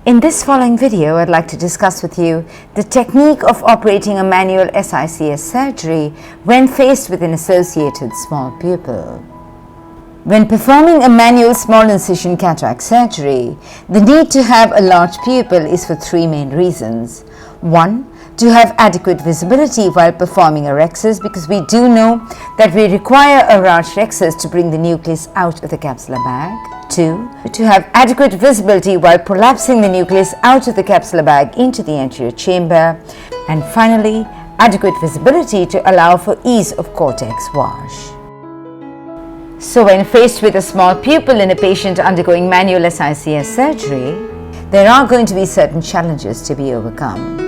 In this following video, I'd like to discuss with you the technique of operating a manual SICS surgery when faced with an associated small pupil. When performing a manual small incision cataract surgery, the need to have a large pupil is for three main reasons. 1. To have adequate visibility while performing a rhexis, because we do know that we require a large rhexis to bring the nucleus out of the capsular bag. 2. To have adequate visibility while prolapsing the nucleus out of the capsular bag into the anterior chamber. And finally, adequate visibility to allow for ease of cortex wash. So when faced with a small pupil in a patient undergoing manual SICS surgery, there are going to be certain challenges to be overcome.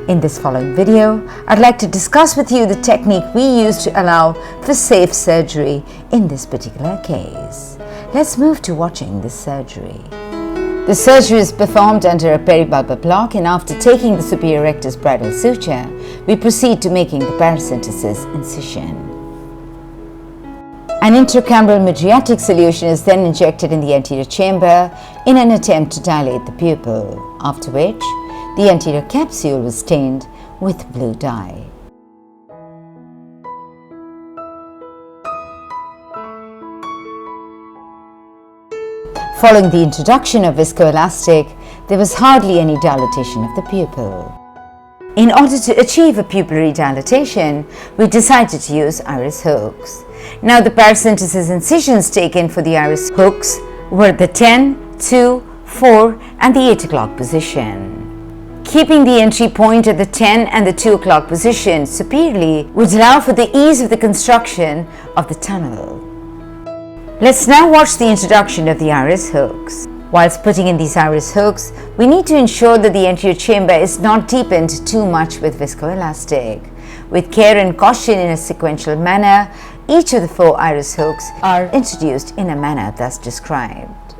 In this following video, I'd like to discuss with you the technique we use to allow for safe surgery in this particular case. Let's move to watching this surgery. The surgery is performed under a peribulbar block, and after taking the superior rectus bridal suture, we proceed to making the paracentesis incision. An intracameral mydriatic solution is then injected in the anterior chamber in an attempt to dilate the pupil, after which the anterior capsule was stained with blue dye. Following the introduction of viscoelastic, there was hardly any dilatation of the pupil. In order to achieve a pupillary dilatation, we decided to use iris hooks. Now, the paracentesis incisions taken for the iris hooks were the 10, 2, 4 and the 8 o'clock position. Keeping the entry point at the 10 and the 2 o'clock position superiorly would allow for the ease of the construction of the tunnel. Let's now watch the introduction of the iris hooks. Whilst putting in these iris hooks, we need to ensure that the anterior chamber is not deepened too much with viscoelastic. With care and caution in a sequential manner, each of the 4 iris hooks are introduced in a manner thus described.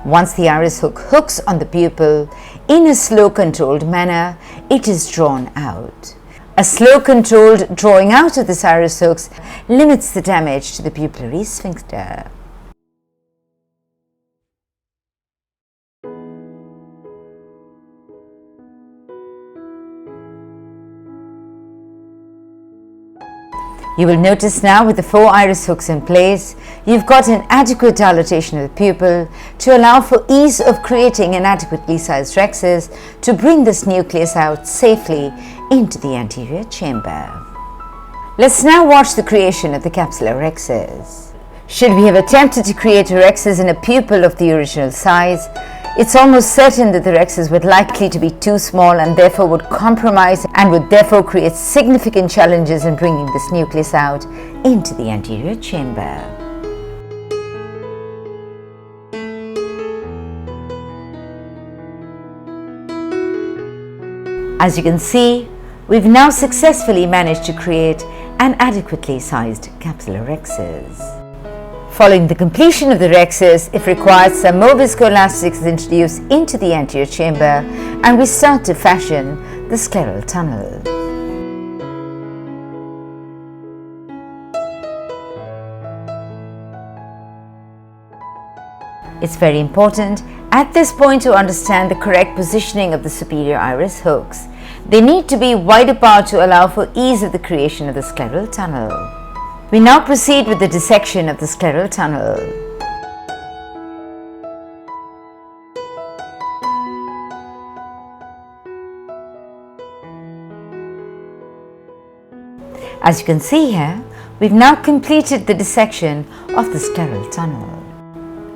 Once the iris hook hooks on the pupil, in a slow controlled manner, it is drawn out. A slow controlled drawing out of this iris hooks limits the damage to the pupillary sphincter. You will notice now, with the 4 iris hooks in place, you've got an adequate dilatation of the pupil to allow for ease of creating an adequately sized rhexis to bring this nucleus out safely into the anterior chamber. Let's now watch the creation of the capsular rhexis. Should we have attempted to create a rhexis in a pupil of the original size, it's almost certain that the rhexis would likely to be too small and therefore would compromise and would therefore create significant challenges in bringing this nucleus out into the anterior chamber. As you can see, we've now successfully managed to create an adequately sized capsular rhexis. Following the completion of the rhexis, if required, some more viscoelastic is introduced into the anterior chamber and we start to fashion the scleral tunnel. It's very important at this point to understand the correct positioning of the superior iris hooks. They need to be wide apart to allow for ease of the creation of the scleral tunnel. We now proceed with the dissection of the scleral tunnel. As you can see here, we've now completed the dissection of the scleral tunnel.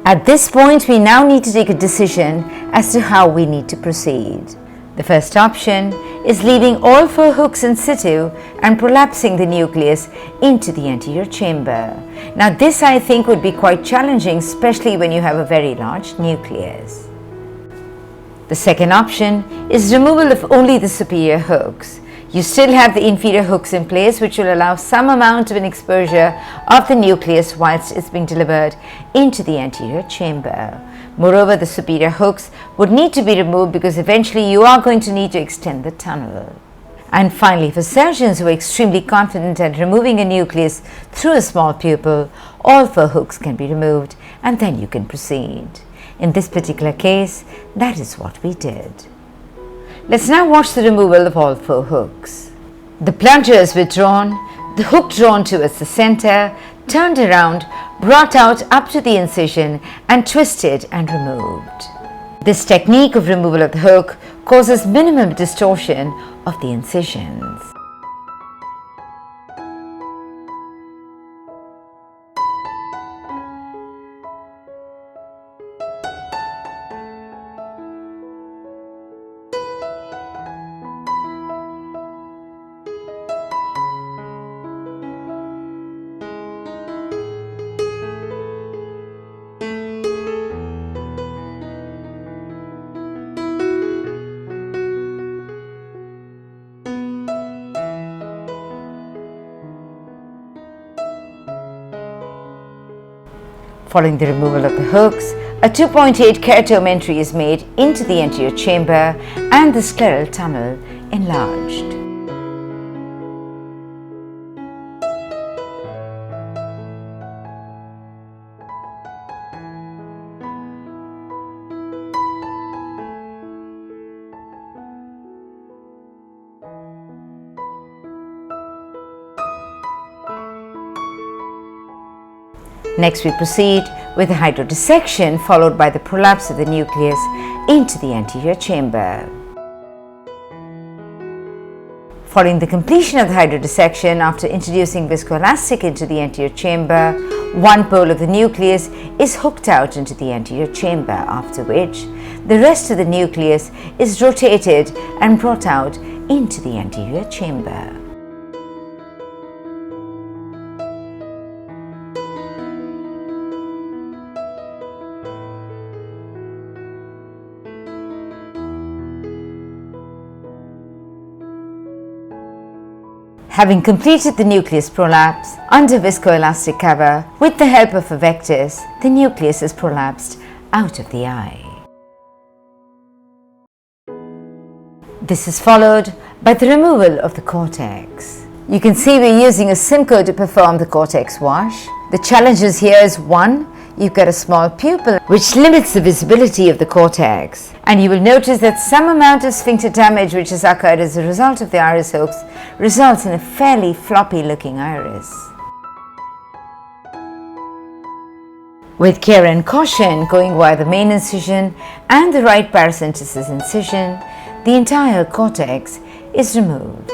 At this point, we now need to take a decision as to how we need to proceed. The first option is leaving all 4 hooks in situ and prolapsing the nucleus into the anterior chamber. Now this, I think, would be quite challenging, especially when you have a very large nucleus. The second option is removal of only the superior hooks. You still have the inferior hooks in place, which will allow some amount of an exposure of the nucleus whilst it's being delivered into the anterior chamber. Moreover, the superior hooks would need to be removed because eventually you are going to need to extend the tunnel. And finally, for surgeons who are extremely confident at removing a nucleus through a small pupil, all 4 hooks can be removed and then you can proceed. In this particular case, that is what we did. Let's now watch the removal of all 4 hooks. The plunger is withdrawn, the hook drawn towards the center, turned around, brought out up to the incision and twisted and removed. This technique of removal of the hook causes minimum distortion of the incisions. Following the removal of the hooks, a 2.8 keratome entry is made into the anterior chamber and the scleral tunnel enlarged. Next, we proceed with the hydrodissection, followed by the prolapse of the nucleus into the anterior chamber. Following the completion of the hydrodissection, after introducing viscoelastic into the anterior chamber, one pole of the nucleus is hooked out into the anterior chamber, after which the rest of the nucleus is rotated and brought out into the anterior chamber. Having completed the nucleus prolapse under viscoelastic cover with the help of a vectis, the nucleus is prolapsed out of the eye. This is followed by the removal of the cortex. You can see we're using a Simcoe to perform the cortex wash. The challenges here is 1. You've got a small pupil which limits the visibility of the cortex, and you will notice that some amount of sphincter damage which has occurred as a result of the iris hooks results in a fairly floppy looking iris. With care and caution, going via the main incision and the right paracentesis incision, the entire cortex is removed.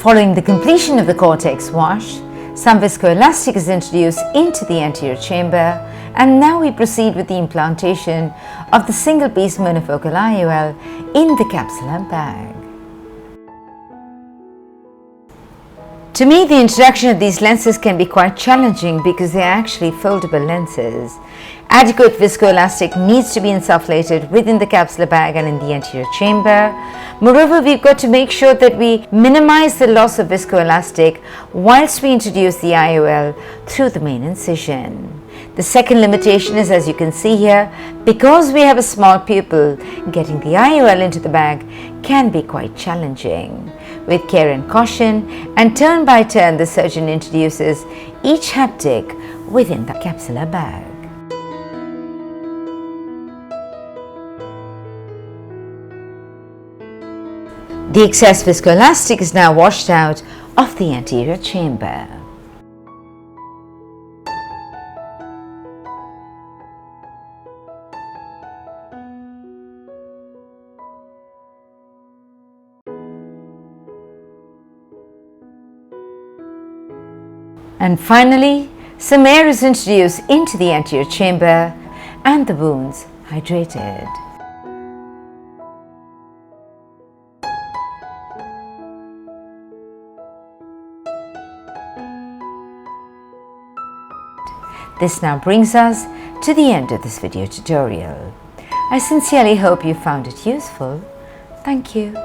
Following the completion of the cortex wash, some viscoelastic is introduced into the anterior chamber, and now we proceed with the implantation of the single-piece monofocal IOL in the capsular bag. To me, the introduction of these lenses can be quite challenging because they are actually foldable lenses. Adequate viscoelastic needs to be insufflated within the capsular bag and in the anterior chamber. Moreover, we've got to make sure that we minimize the loss of viscoelastic whilst we introduce the IOL through the main incision. The second limitation is, as you can see here, because we have a small pupil, getting the IOL into the bag can be quite challenging. With care and caution, and turn by turn, the surgeon introduces each haptic within the capsular bag. The excess viscoelastic is now washed out of the anterior chamber. And finally, some air is introduced into the anterior chamber and the wounds hydrated. This now brings us to the end of this video tutorial. I sincerely hope you found it useful. Thank you.